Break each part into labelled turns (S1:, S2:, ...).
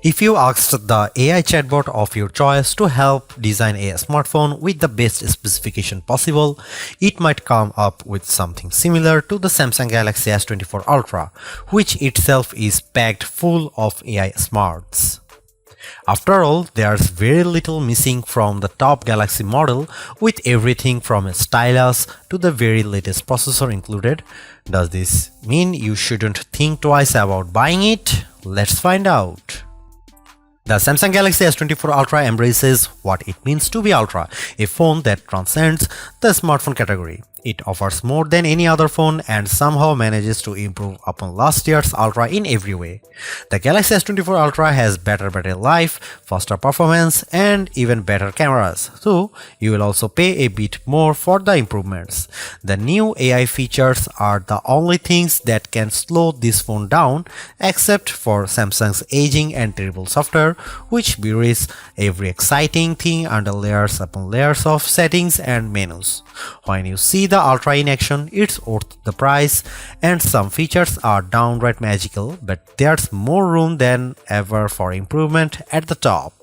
S1: If you asked the AI chatbot of your choice to help design a smartphone with the best specification possible, it might come up with something similar to the Samsung Galaxy S24 Ultra, which itself is packed full of AI smarts. After all, there's very little missing from the top Galaxy model, with everything from a stylus to the very latest processor included. Does this mean you shouldn't think twice about buying it? Let's find out. The Samsung Galaxy S24 Ultra embraces what it means to be Ultra, a phone that transcends the smartphone category. It offers more than any other phone and somehow manages to improve upon last year's Ultra in every way. The Galaxy S24 Ultra has better battery life, faster performance, and even better cameras, so you will also pay a bit more for the improvements. The new AI features are the only things that can slow this phone down, except for Samsung's aging and terrible software, which buries every exciting thing under layers upon layers of settings and menus. When you see the Ultra in action, it's worth the price, and some features are downright magical, but there's more room than ever for improvement at the top.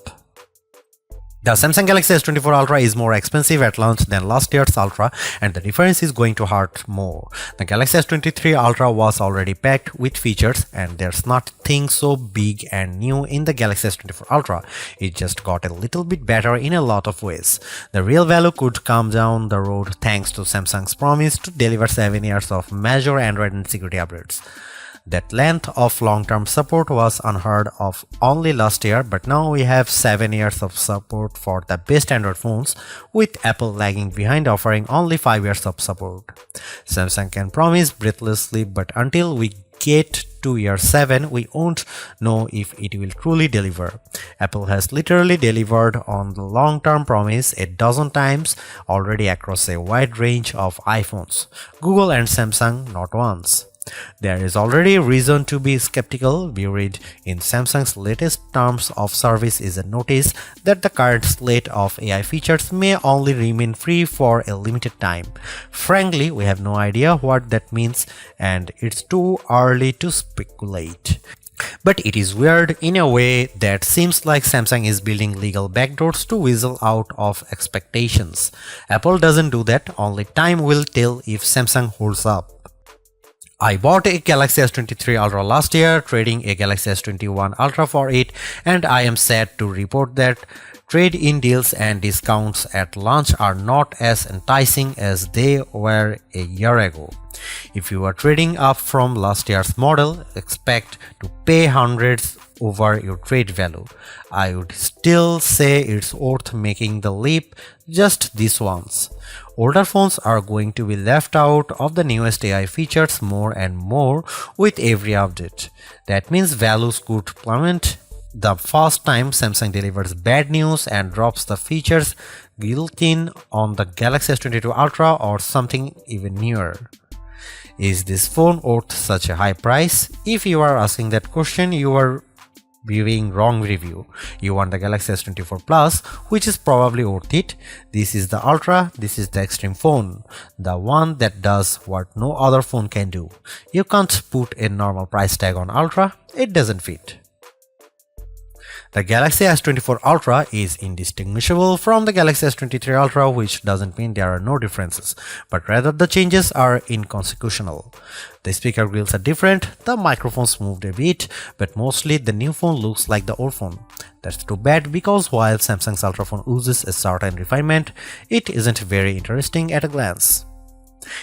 S1: The Samsung Galaxy S24 Ultra is more expensive at launch than last year's Ultra, and the difference is going to hurt more. The Galaxy S23 Ultra was already packed with features, and there's nothing so big and new in the Galaxy S24 Ultra. It just got a little bit better in a lot of ways. The real value could come down the road thanks to Samsung's promise to deliver 7 years of major Android and security updates. That length of long-term support was unheard of only last year, but now we have 7 years of support for the best Android phones, with Apple lagging behind offering only 5 years of support. Samsung can promise breathlessly, but until we get to year 7, we won't know if it will truly deliver. Apple has literally delivered on the long-term promise a dozen times already across a wide range of iPhones. Google and Samsung not once. There is already reason to be skeptical. Buried in Samsung's latest terms of service is a notice that the current slate of AI features may only remain free for a limited time. Frankly, we have no idea what that means, and it's too early to speculate. But it is weird in a way that seems like Samsung is building legal backdoors to weasel out of expectations. Apple doesn't do that, only time will tell if Samsung holds up. I bought a Galaxy S23 Ultra last year, trading a Galaxy S21 Ultra for it, and I am sad to report that trade-in deals and discounts at launch are not as enticing as they were a year ago. If you are trading up from last year's model, expect to pay hundreds over your trade value. I would still say it's worth making the leap just this once. Older phones are going to be left out of the newest AI features more and more with every update. That means values could plummet the first time Samsung delivers bad news and drops the features built-in on the Galaxy S22 Ultra or something even newer. Is this phone worth such a high price? If you are asking that question, you are viewing wrong review. You want the Galaxy S24 Plus, which is probably worth it. This is the Ultra, this is the extreme phone, the one that does what no other phone can do. You can't put a normal price tag on Ultra, it doesn't fit. The Galaxy S24 Ultra is indistinguishable from the Galaxy S23 Ultra, which doesn't mean there are no differences, but rather the changes are inconsequential. The speaker grills are different, the microphones moved a bit, but mostly the new phone looks like the old phone. That's too bad, because while Samsung's Ultra phone oozes a certain refinement, it isn't very interesting at a glance.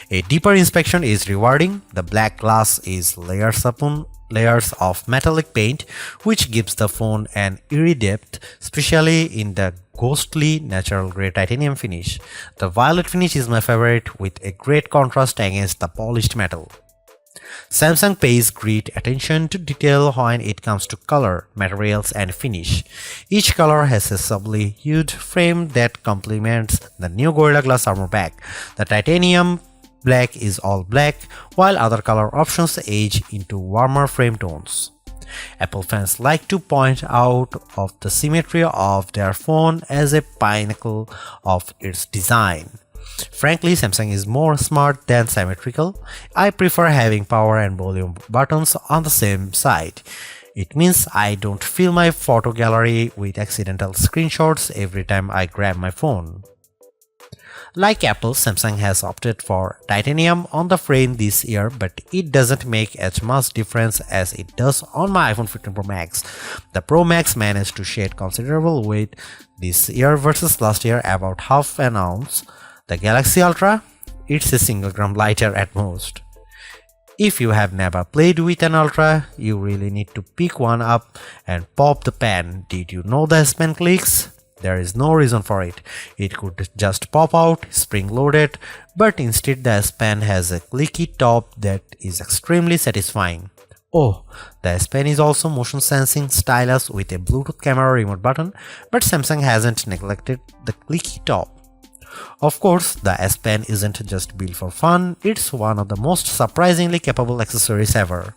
S1: A deeper inspection is rewarding. The black glass is layers upon layers of metallic paint, which gives the phone an eerie depth, especially in the ghostly natural grey titanium finish. The violet finish is my favorite, with a great contrast against the polished metal. Samsung pays great attention to detail when it comes to color, materials, and finish. Each color has a subtly hued frame that complements the new Gorilla Glass armor pack. The titanium black is all black, while other color options age into warmer frame tones. Apple fans like to point out of the symmetry of their phone as a pinnacle of its design. Frankly, Samsung is more smart than symmetrical. I prefer having power and volume buttons on the same side. It means I don't fill my photo gallery with accidental screenshots every time I grab my phone. Like Apple, Samsung has opted for titanium on the frame this year, but it doesn't make as much difference as it does on my iPhone 15 Pro Max. The Pro Max managed to shed considerable weight this year versus last year, about half an ounce. The Galaxy Ultra, it's a single gram lighter at most. If you have never played with an Ultra, you really need to pick one up and pop the pen. Did you know the S Pen clicks? There is no reason for it. It could just pop out, spring-loaded, but instead the S Pen has a clicky top that is extremely satisfying. Oh, the S Pen is also motion sensing stylus with a Bluetooth camera remote button, but Samsung hasn't neglected the clicky top. Of course, the S Pen isn't just built for fun, it's one of the most surprisingly capable accessories ever.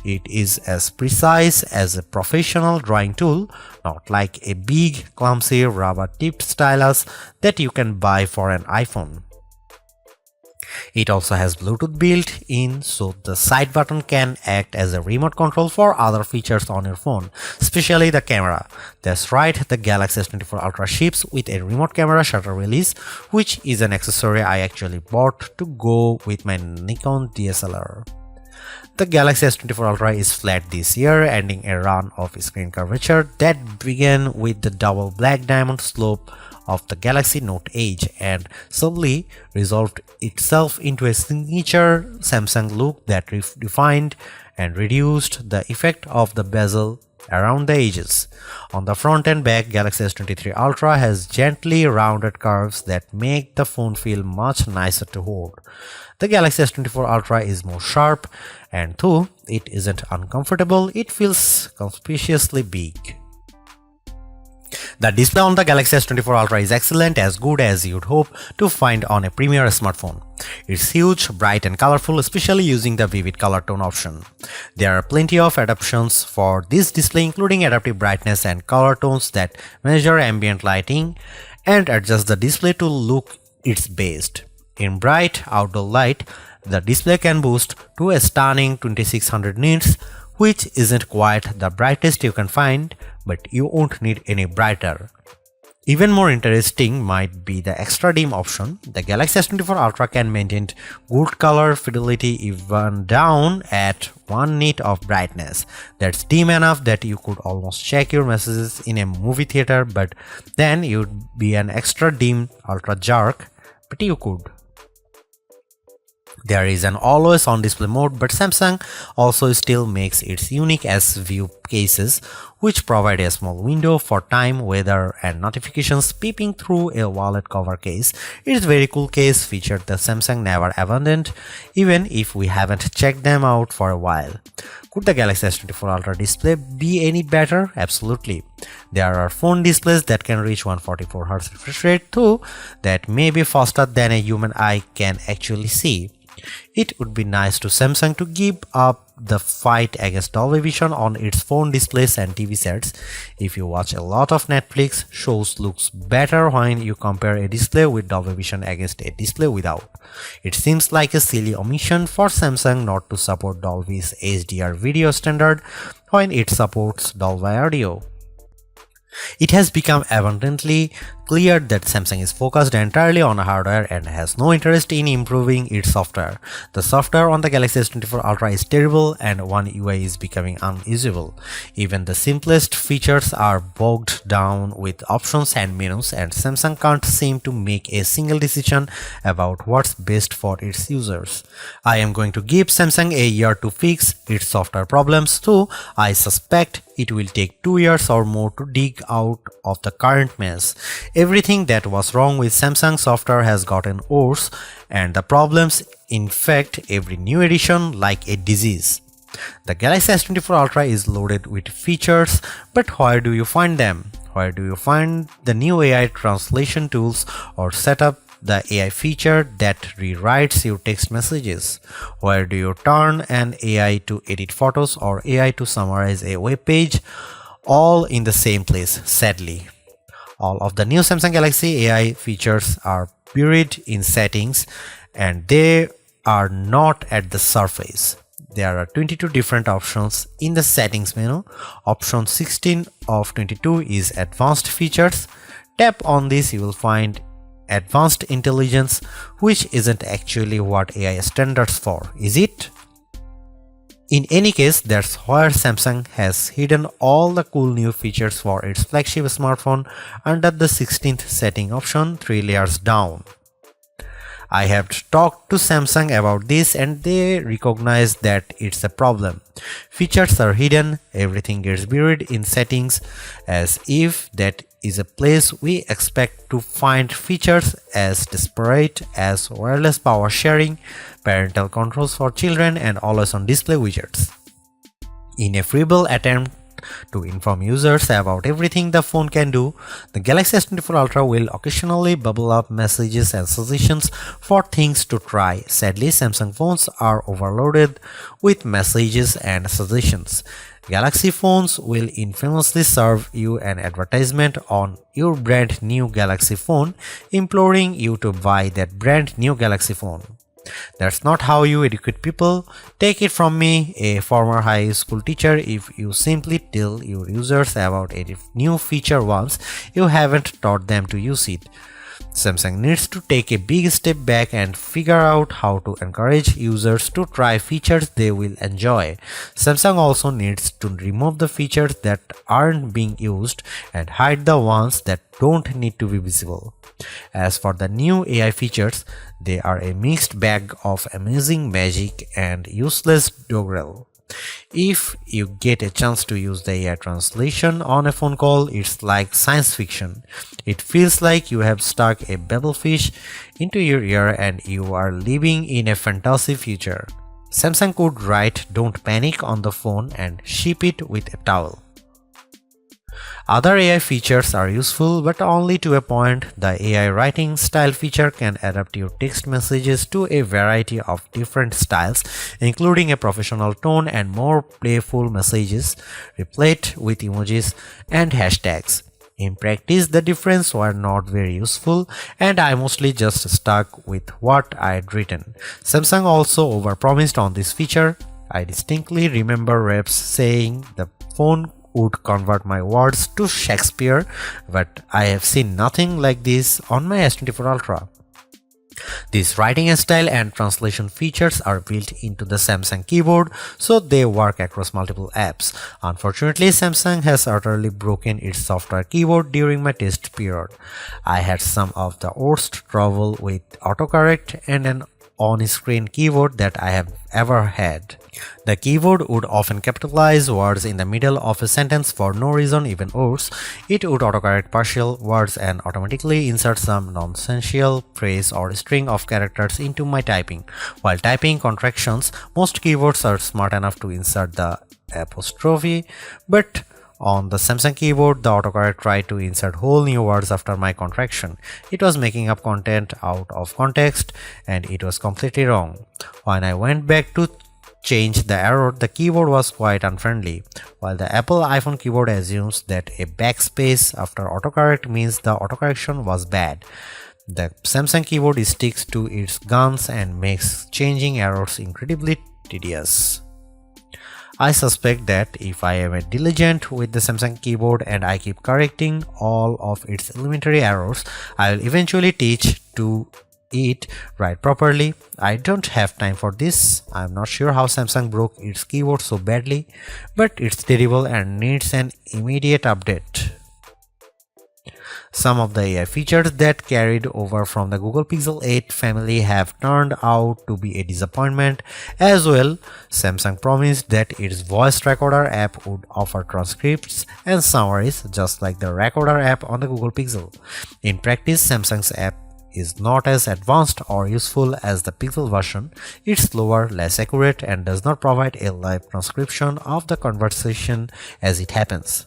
S1: It is as precise as a professional drawing tool, not like a big, clumsy, rubber-tipped stylus that you can buy for an iPhone. It also has Bluetooth built in, so the side button can act as a remote control for other features on your phone, especially the camera. That's right, the Galaxy S24 Ultra ships with a remote camera shutter release, which is an accessory I actually bought to go with my Nikon DSLR. The Galaxy S24 Ultra is flat this year, ending a run of screen curvature that began with the double black diamond slope of the Galaxy Note Edge and subtly resolved itself into a signature Samsung look that refined and reduced the effect of the bezel around the edges. On the front and back, Galaxy S23 Ultra has gently rounded curves that make the phone feel much nicer to hold. The Galaxy S24 Ultra is more sharp, and though it isn't uncomfortable, it feels conspicuously big. The display on the Galaxy S24 Ultra is excellent, as good as you'd hope to find on a premier smartphone. It's huge, bright and colorful, especially using the vivid color tone option. There are plenty of adaptations for this display, including adaptive brightness and color tones that measure ambient lighting and adjust the display to look its best. In bright outdoor light, the display can boost to a stunning 2600 nits, which isn't quite the brightest you can find, but you won't need any brighter. Even more interesting might be the extra dim option. The Galaxy S24 Ultra can maintain good color fidelity even down at 1 nit of brightness. That's dim enough that you could almost check your messages in a movie theater, but then you'd be an extra dim ultra jerk, but you could. There is an always on display mode, but Samsung also still makes its unique S View cases, which provide a small window for time, weather and notifications peeping through a wallet cover case. It's a very cool case feature that Samsung never abandoned, even if we haven't checked them out for a while. Could the Galaxy S24 Ultra display be any better? Absolutely. There are phone displays that can reach 144Hz refresh rate too, that may be faster than a human eye can actually see. It would be nice to Samsung to give up the fight against Dolby Vision on its phone displays and TV sets. If you watch a lot of Netflix shows, looks better when you compare a display with Dolby Vision against a display without. It seems like a silly omission for Samsung not to support Dolby's HDR video standard when it supports Dolby Audio. It has become abundantly clear that Samsung is focused entirely on hardware and has no interest in improving its software. The software on the Galaxy S24 Ultra is terrible and One UI is becoming unusable. Even the simplest features are bogged down with options and menus, and Samsung can't seem to make a single decision about what's best for its users. I am going to give Samsung a year to fix its software problems, though I suspect it will take 2 years or more to dig out of the current mess. Everything that was wrong with Samsung software has gotten worse, and the problems infect every new edition like a disease. The Galaxy S24 Ultra is loaded with features, but where do you find them? Where do you find the new AI translation tools or set up the AI feature that rewrites your text messages? Where do you turn an AI to edit photos or AI to summarize a web page? All in the same place, sadly. All of the new Samsung Galaxy AI features are buried in settings, and they are not at the surface. There are 22 different options in the settings menu. Option 16 of 22 is advanced features. Tap on this, you will find advanced intelligence, which isn't actually what AI standards for, is it? In any case, that's where Samsung has hidden all the cool new features for its flagship smartphone under the 16th setting option 3 layers down. I have talked to Samsung about this and they recognize that it's a problem. Features are hidden, everything gets buried in settings, as if that is a place we expect to find features as disparate as wireless power sharing, parental controls for children, and always-on display widgets. In a feeble attempt to inform users about everything the phone can do, the Galaxy S24 Ultra will occasionally bubble up messages and suggestions for things to try. Sadly, Samsung phones are overloaded with messages and suggestions. Galaxy phones will infamously serve you an advertisement on your brand new Galaxy phone, imploring you to buy that brand new Galaxy phone. That's not how you educate people. Take it from me, a former high school teacher, if you simply tell your users about a new feature once you haven't taught them to use it. Samsung needs to take a big step back and figure out how to encourage users to try features they will enjoy. Samsung also needs to remove the features that aren't being used and hide the ones that don't need to be visible. As for the new AI features, they are a mixed bag of amazing magic and useless doggerel. If you get a chance to use the AI translation on a phone call, it's like science fiction. It feels like you have stuck a babblefish into your ear and you are living in a fantasy future. Samsung could write "Don't panic" on the phone and ship it with a towel. Other AI features are useful, but only to a point. The AI writing style feature can adapt your text messages to a variety of different styles, including a professional tone and more playful messages, replete with emojis and hashtags. In practice, the difference were not very useful, and I mostly just stuck with what I'd written. Samsung also overpromised on this feature. I distinctly remember reps saying the phone would convert my words to Shakespeare, but I have seen nothing like this on my S24 Ultra. These writing style and translation features are built into the Samsung keyboard, so they work across multiple apps. Unfortunately, Samsung has utterly broken its software keyboard during my test period. I had some of the worst trouble with autocorrect and an on-screen keyboard that I have ever had. The keyboard would often capitalize words in the middle of a sentence for no reason. Even worse, it would autocorrect partial words and automatically insert some nonsensical phrase or string of characters into my typing. While typing contractions, most keyboards are smart enough to insert the apostrophe, but on the Samsung keyboard, the autocorrect tried to insert whole new words after my contraction. It was making up content out of context, and it was completely wrong. When I went back to change the error, the keyboard was quite unfriendly. While the Apple iPhone keyboard assumes that a backspace after autocorrect means the autocorrection was bad, the Samsung keyboard sticks to its guns and makes changing errors incredibly tedious. I suspect that if I am diligent with the Samsung keyboard and I keep correcting all of its elementary errors, I will eventually teach to it right properly. I don't have time for this. I'm not sure how Samsung broke its keyboard so badly, but it's terrible and needs an immediate update. Some of the AI features that carried over from the Google Pixel 8 family have turned out to be a disappointment as well. Samsung promised that its voice recorder app would offer transcripts and summaries just like the recorder app on the Google Pixel. In practice, Samsung's app is not as advanced or useful as the Pixel version. It's slower, less accurate, and does not provide a live transcription of the conversation as it happens.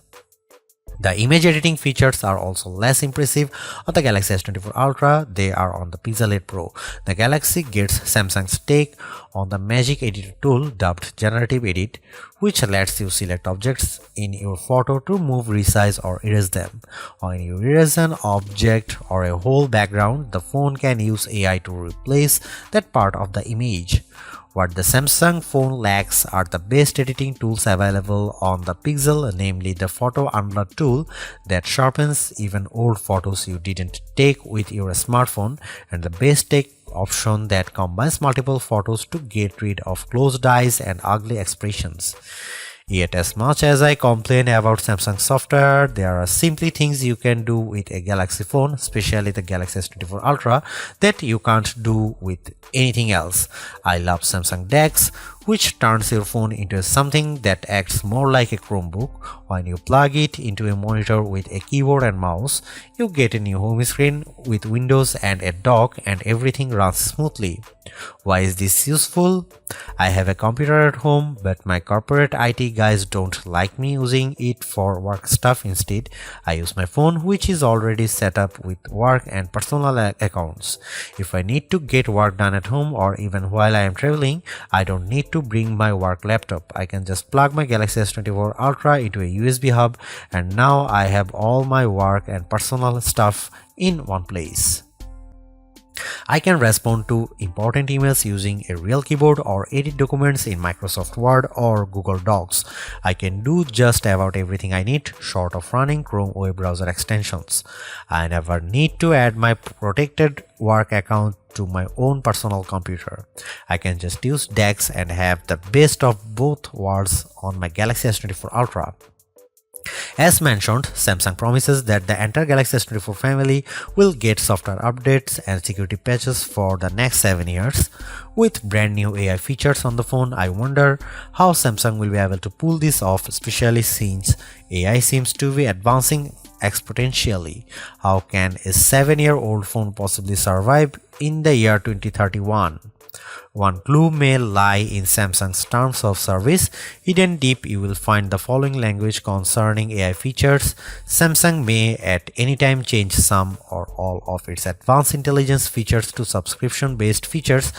S1: The image editing features are also less impressive on the Galaxy S24 Ultra. They are on the Pixel 8 Pro. The Galaxy gets Samsung's take on the magic editor tool dubbed Generative Edit, which lets you select objects in your photo to move, resize, or erase them. When you erase an object or a whole background, the phone can use AI to replace that part of the image. What the Samsung phone lacks are the best editing tools available on the Pixel, namely the Photo Unblur tool that sharpens even old photos you didn't take with your smartphone, and the best take option that combines multiple photos to get rid of closed eyes and ugly expressions. Yet as much as I complain about Samsung software, there are simply things you can do with a Galaxy phone, especially the Galaxy S24 Ultra, that you can't do with anything else. I love Samsung DeX, which turns your phone into something that acts more like a Chromebook. When you plug it into a monitor with a keyboard and mouse, you get a new home screen with windows and a dock, and everything runs smoothly. Why is this useful? I have a computer at home, but my corporate IT guys don't like me using it for work stuff. Instead, I use my phone, which is already set up with work and personal accounts. If I need to get work done at home or even while I am traveling, I don't need to bring my work laptop. I can just plug my Galaxy S24 Ultra into a USB hub, and now I have all my work and personal stuff in one place. I can respond to important emails using a real keyboard or edit documents in Microsoft Word or Google Docs. I can do just about everything I need short of running Chrome web browser extensions. I never need to add my protected work account to my own personal computer. I can just use DeX and have the best of both worlds on my Galaxy S24 Ultra. As mentioned, Samsung promises that the entire Galaxy S24 family will get software updates and security patches for the next 7 years. With brand new AI features on the phone, I wonder how Samsung will be able to pull this off, especially since AI seems to be advancing exponentially. How can a 7-year-old phone possibly survive in the year 2031? One clue may lie in Samsung's terms of service. Hidden deep, you will find the following language concerning AI features. Samsung may at any time change some or all of its advanced intelligence features to subscription-based features,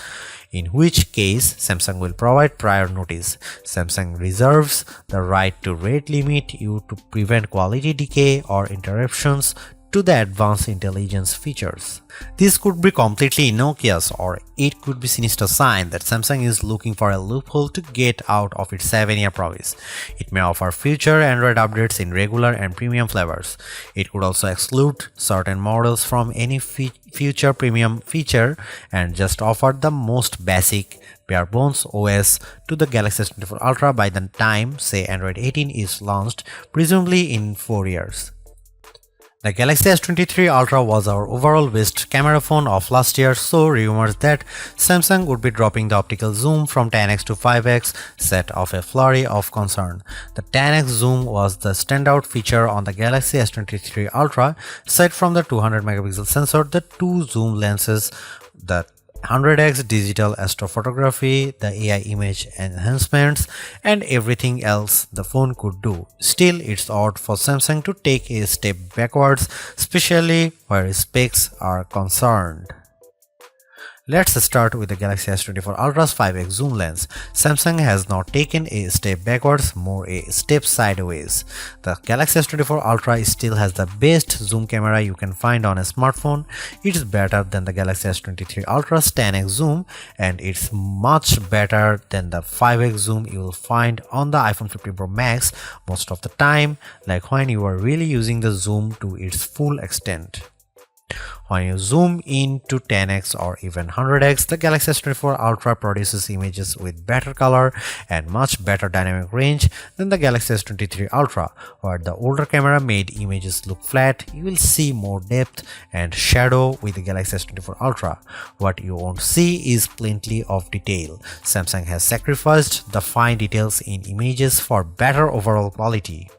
S1: in which case Samsung will provide prior notice. Samsung reserves the right to rate limit you to prevent quality decay or interruptions to the advanced intelligence features. This could be completely innocuous, or it could be a sinister sign that Samsung is looking for a loophole to get out of its 7-year promise. It may offer future Android updates in regular and premium flavors. It could also exclude certain models from any future premium feature and just offer the most basic bare bones OS to the Galaxy S24 Ultra by the time, say, Android 18 is launched, presumably in 4 years. The Galaxy S23 Ultra was our overall best camera phone of last year, so rumors that Samsung would be dropping the optical zoom from 10x to 5x set off a flurry of concern. The 10x zoom was the standout feature on the Galaxy S23 Ultra. Aside from the 200 megapixel sensor, the two zoom lenses, the 100x digital astrophotography, the AI image enhancements, and everything else the phone could do. Still, it's odd for Samsung to take a step backwards, especially where specs are concerned. Let's start with the Galaxy S24 Ultra's 5x zoom lens. Samsung has not taken a step backwards, more a step sideways. The Galaxy S24 Ultra still has the best zoom camera you can find on a smartphone. It's better than the Galaxy S23 Ultra's 10x zoom, and it's much better than the 5x zoom you will find on the iPhone 15 Pro Max most of the time, like when you are really using the zoom to its full extent. When you zoom in to 10x or even 100x, the Galaxy S24 Ultra produces images with better color and much better dynamic range than the Galaxy S23 Ultra. Where the older camera made images look flat, you will see more depth and shadow with the Galaxy S24 Ultra. What you won't see is plenty of detail. Samsung has sacrificed the fine details in images for better overall quality.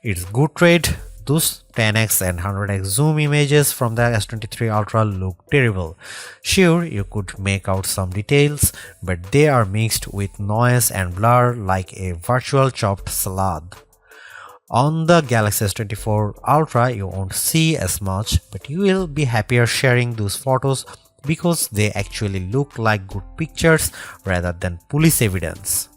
S1: It's good trade. Those 10x and 100x zoom images from the S23 Ultra look terrible. Sure, you could make out some details, but they are mixed with noise and blur like a virtual chopped salad. On the Galaxy S24 Ultra, you won't see as much, but you will be happier sharing those photos because they actually look like good pictures rather than police evidence.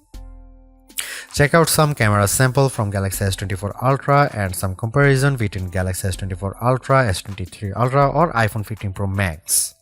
S1: Check out some camera sample from Galaxy S24 Ultra and some comparison between Galaxy S24 Ultra, S23 Ultra or iPhone 15 Pro Max.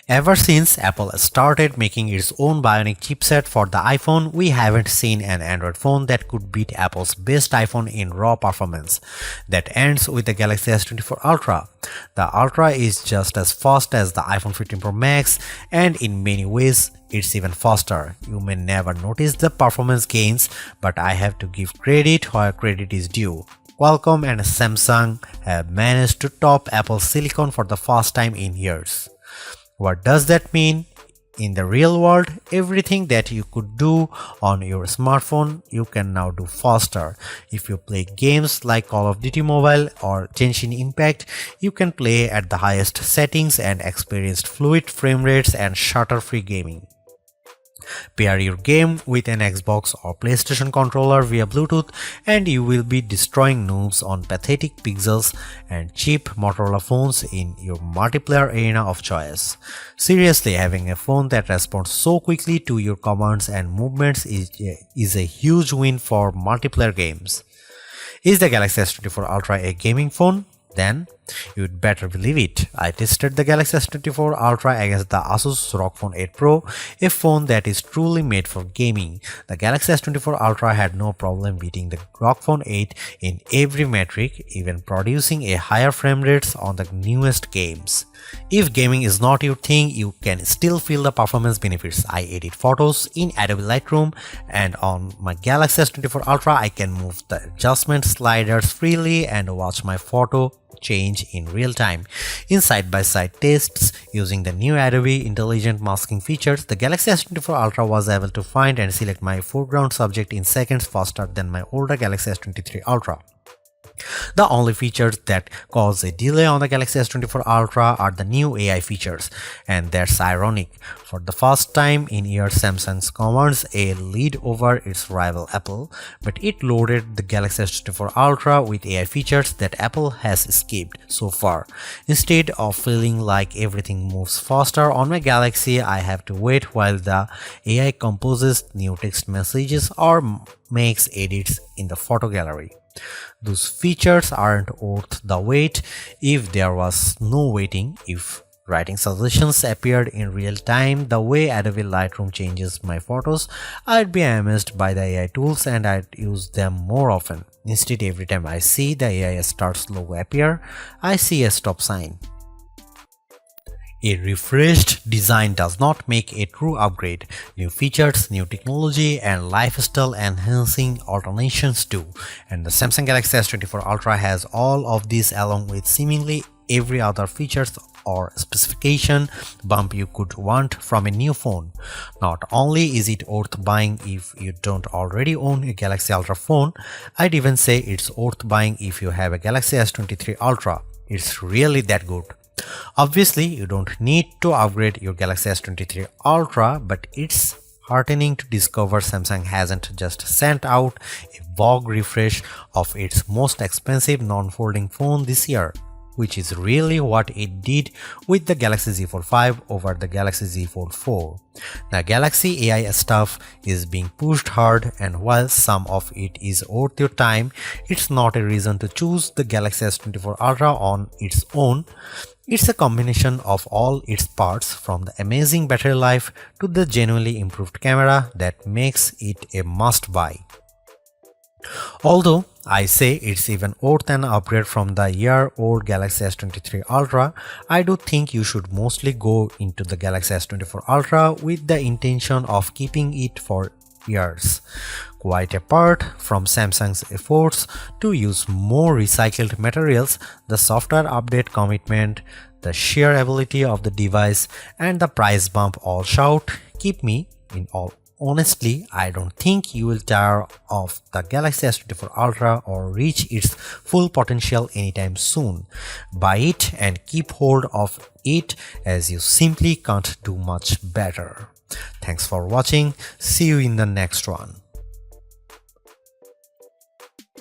S1: Ever since Apple started making its own Bionic chipset for the iPhone, we haven't seen an Android phone that could beat Apple's best iPhone in raw performance. That ends with the Galaxy S24 Ultra. The Ultra is just as fast as the iPhone 15 Pro Max, and in many ways, it's even faster. You may never notice the performance gains, but I have to give credit where credit is due. Qualcomm and Samsung have managed to top Apple's silicon for the first time in years. What does that mean? In the real world, everything that you could do on your smartphone, you can now do faster. If you play games like Call of Duty Mobile or Genshin Impact, you can play at the highest settings and experience fluid frame rates and stutter-free gaming. Pair your game with an Xbox or PlayStation controller via Bluetooth and you will be destroying noobs on pathetic pixels and cheap Motorola phones in your multiplayer arena of choice. Seriously, having a phone that responds so quickly to your commands and movements is a huge win for multiplayer games. Is the Galaxy S24 Ultra a gaming phone? Then you'd better believe it. I tested the Galaxy S24 Ultra against the Asus ROG Phone 8 Pro, a phone that is truly made for gaming. The Galaxy S24 Ultra had no problem beating the ROG Phone 8 in every metric, even producing a higher frame rates on the newest games. If gaming is not your thing, you can still feel the performance benefits. I edit photos in Adobe Lightroom, and on my Galaxy S24 Ultra I can move the adjustment sliders freely and watch my photo change in real time. In side-by-side tests using the new Adobe Intelligent Masking features, the Galaxy S24 Ultra was able to find and select my foreground subject in seconds faster than my older Galaxy S23 Ultra. The only features that cause a delay on the Galaxy S24 Ultra are the new AI features, and that's ironic. For the first time in years, Samsung's commands a lead over its rival Apple, but it loaded the Galaxy S24 Ultra with AI features that Apple has skipped so far. Instead of feeling like everything moves faster on my Galaxy, I have to wait while the AI composes new text messages or makes edits in the photo gallery. Those features aren't worth the wait if there was no waiting. If writing suggestions appeared in real time the way Adobe Lightroom changes my photos, I'd be amazed by the AI tools and I'd use them more often. Instead, every time I see the AI starts logo appear, I see a stop sign. A refreshed design does not make a true upgrade. New features, new technology, and lifestyle enhancing alternations do. And the Samsung Galaxy S24 Ultra has all of these along with seemingly every other features or specification bump you could want from a new phone. Not only is it worth buying if you don't already own a Galaxy Ultra phone, I'd even say it's worth buying if you have a Galaxy S23 Ultra. It's really that good. Obviously, you don't need to upgrade your Galaxy S23 Ultra, but it's heartening to discover Samsung hasn't just sent out a vogue refresh of its most expensive non-folding phone this year, which is really what it did with the Galaxy Z Fold 5 over the Galaxy Z Fold 4. The Galaxy AI stuff is being pushed hard, and while some of it is worth your time, it's not a reason to choose the Galaxy S24 Ultra on its own. It's a combination of all its parts, from the amazing battery life to the genuinely improved camera, that makes it a must-buy. Although I say it's even worth an upgrade from the year-old Galaxy S23 Ultra, I do think you should mostly go into the Galaxy S24 Ultra with the intention of keeping it for years. Quite apart from Samsung's efforts to use more recycled materials, the software update commitment, the sheer ability of the device, and the price bump all shout, keep me in all. Honestly, I don't think you will tire of the Galaxy S24 Ultra or reach its full potential anytime soon. Buy it and keep hold of it, as you simply can't do much better. Thanks for watching. See you in the next one.